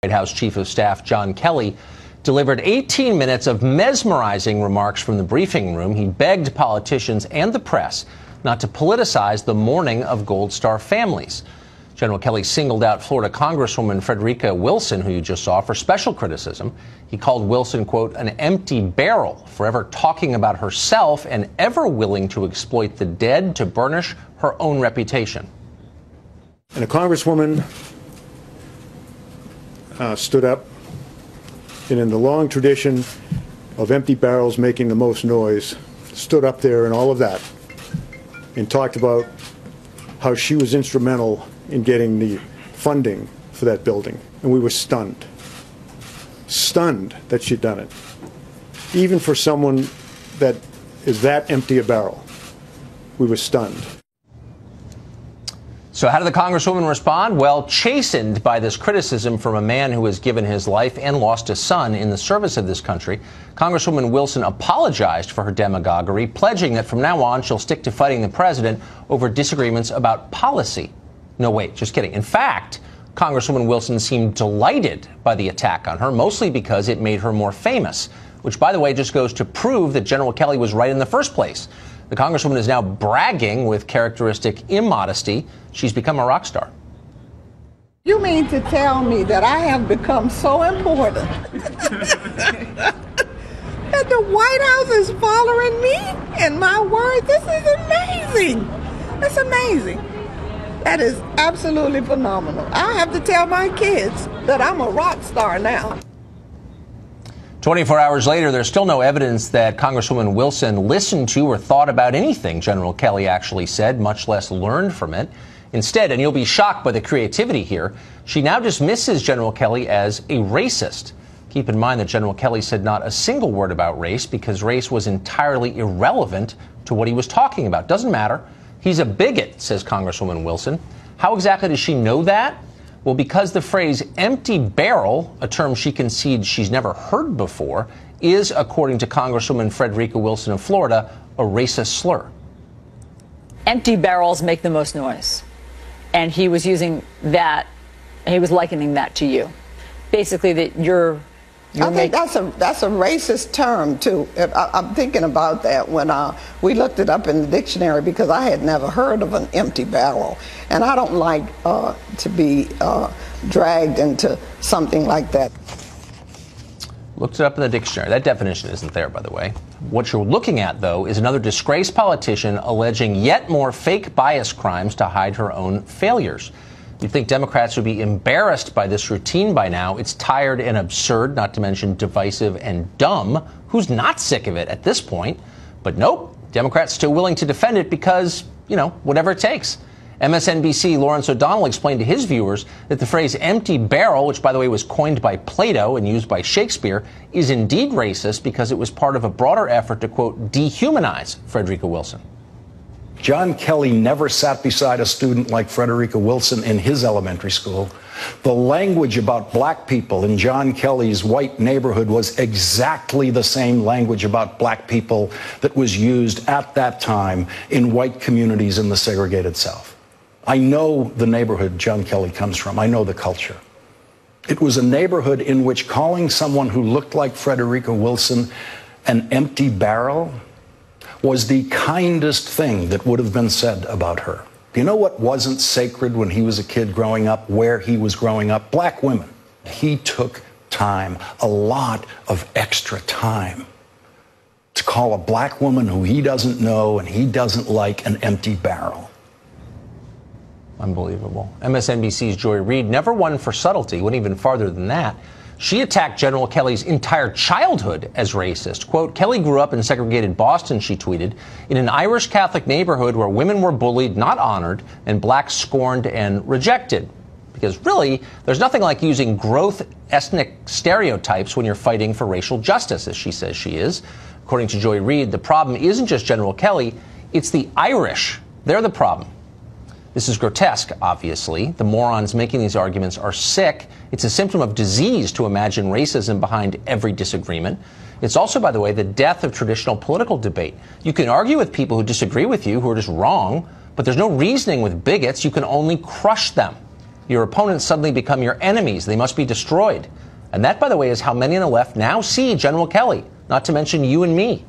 White House Chief of Staff John Kelly delivered 18 minutes of mesmerizing remarks from the briefing room. He begged politicians and the press not to politicize the mourning of Gold Star families. General Kelly singled out Florida Congresswoman Frederica Wilson, who you just saw, for special criticism. He called Wilson, quote, an empty barrel, forever talking about herself and ever willing to exploit the dead to burnish her own reputation. And a congresswoman stood up, and in the long tradition of empty barrels making the most noise, stood up there and all of that, and talked about how she was instrumental in getting the funding for that building. And we were stunned. Stunned that she'd done it. Even for someone that is that empty a barrel, we were stunned. So how did the Congresswoman respond? Well, chastened by this criticism from a man who has given his life and lost a son in the service of this country, Congresswoman Wilson apologized for her demagoguery, pledging that from now on she'll stick to fighting the president over disagreements about policy. No, wait, just kidding. In fact, Congresswoman Wilson seemed delighted by the attack on her, mostly because it made her more famous, which, by the way, just goes to prove that General Kelly was right in the first place. The Congresswoman is now bragging with characteristic immodesty. She's become a rock star. You mean to tell me that I have become so important that the White House is following me and my words? This is amazing. That's amazing. That is absolutely phenomenal. I have to tell my kids that I'm a rock star now. 24 hours later, there's still no evidence that Congresswoman Wilson listened to or thought about anything General Kelly actually said, much less learned from it. Instead, and you'll be shocked by the creativity here, she now dismisses General Kelly as a racist. Keep in mind that General Kelly said not a single word about race because race was entirely irrelevant to what he was talking about. Doesn't matter. He's a bigot, says Congresswoman Wilson. How exactly does she know that? Well, because the phrase empty barrel, a term she concedes she's never heard before, is, according to Congresswoman Frederica Wilson of Florida, a racist slur. Empty barrels make the most noise. And he was using that, he was likening that to you. Basically, that you're I think that's a racist term, too. I'm thinking about that when we looked it up in the dictionary because I had never heard of an empty barrel. And I don't like to be dragged into something like that. Looked it up in the dictionary. That definition isn't there, by the way. What you're looking at, though, is another disgraced politician alleging yet more fake bias crimes to hide her own failures. You'd think Democrats would be embarrassed by this routine by now. It's tired and absurd, not to mention divisive and dumb. Who's not sick of it at this point? But nope, Democrats still willing to defend it because, whatever it takes. MSNBC Lawrence O'Donnell explained to his viewers that the phrase empty barrel, which, by the way, was coined by Plato and used by Shakespeare, is indeed racist because it was part of a broader effort to, quote, dehumanize Frederica Wilson. John Kelly never sat beside a student like Frederica Wilson in his elementary school. The language about black people in John Kelly's white neighborhood was exactly the same language about black people that was used at that time in white communities in the segregated South. I know the neighborhood John Kelly comes from. I know the culture. It was a neighborhood in which calling someone who looked like Frederica Wilson an empty barrel was the kindest thing that would have been said about her. Do you know what wasn't sacred when he was a kid growing up, where he was growing up? Black women. He took time, a lot of extra time, to call a black woman who he doesn't know and he doesn't like an empty barrel. Unbelievable. MSNBC's Joy Reid, never one for subtlety, went even farther than that. She attacked General Kelly's entire childhood as racist. Quote, Kelly grew up in segregated Boston, she tweeted, in an Irish Catholic neighborhood where women were bullied, not honored, and blacks scorned and rejected. Because really, there's nothing like using growth ethnic stereotypes when you're fighting for racial justice, as she says she is. According to Joy Reid, the problem isn't just General Kelly, it's the Irish. They're the problem. This is grotesque, obviously. The morons making these arguments are sick. It's a symptom of disease to imagine racism behind every disagreement. It's also, by the way, the death of traditional political debate. You can argue with people who disagree with you, who are just wrong, but there's no reasoning with bigots. You can only crush them. Your opponents suddenly become your enemies. They must be destroyed. And that, by the way, is how many on the left now see General Kelly, not to mention you and me.